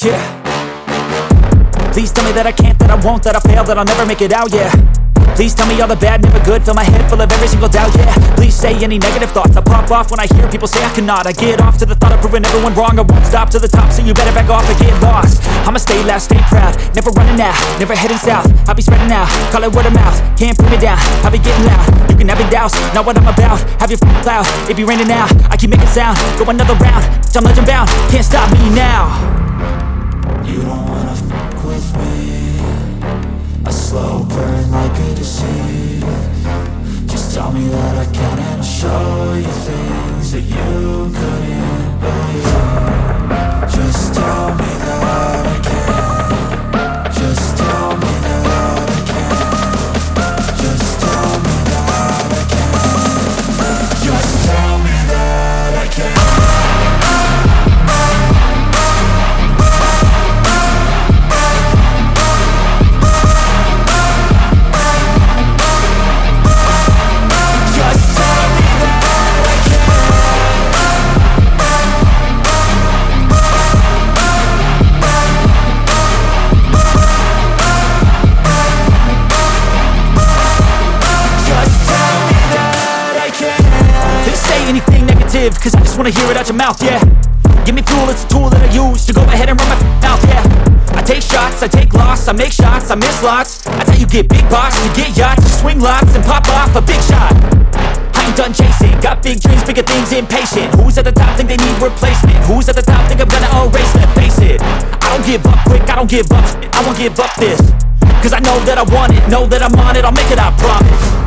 yeah. Please tell me that I can't, that I won't, that I fail, that I'll never make it out, yeah. Please tell me all the bad, never good, fill my head full of every single doubt, yeah. Please say any negative thoughts, I pop off when I hear people say I cannot. I get off to the thought of proving everyone wrong, I won't stop to the top, so you better back off and get lost. I'ma stay loud, stay proud, never running out, never heading south. I'll be spreading out, call it word of mouth, can't put me down, I'll be getting loud. You can have your doubts, not what I'm about, have your f***ing cloud, it be raining now. I keep making sound, go another round, I'm legend bound, can't stop me now. You don't wanna fuck with me, a slow burn like a disease. Just tell me that I can and I'll show you things that you couldn't believe. Just tell me that I can. Just tell me that I can. Just tell me that I can. Just tell me that I can. Cause I just wanna hear it out your mouth, yeah. Give me fuel, it's a tool that I use to go ahead and run my mouth, yeah. I take shots, I take loss, I make shots, I miss lots. That's how you get big box, you get yachts, you swing lots and pop off a big shot. I ain't done chasing, got big dreams, bigger things, impatient. Who's at the top think they need replacement? Who's at the top think I'm gonna erase them? Face it, I don't give up quick, I don't give up, I won't give up this. Cause I know that I want it, know that I'm on it, I'll make it, I promise.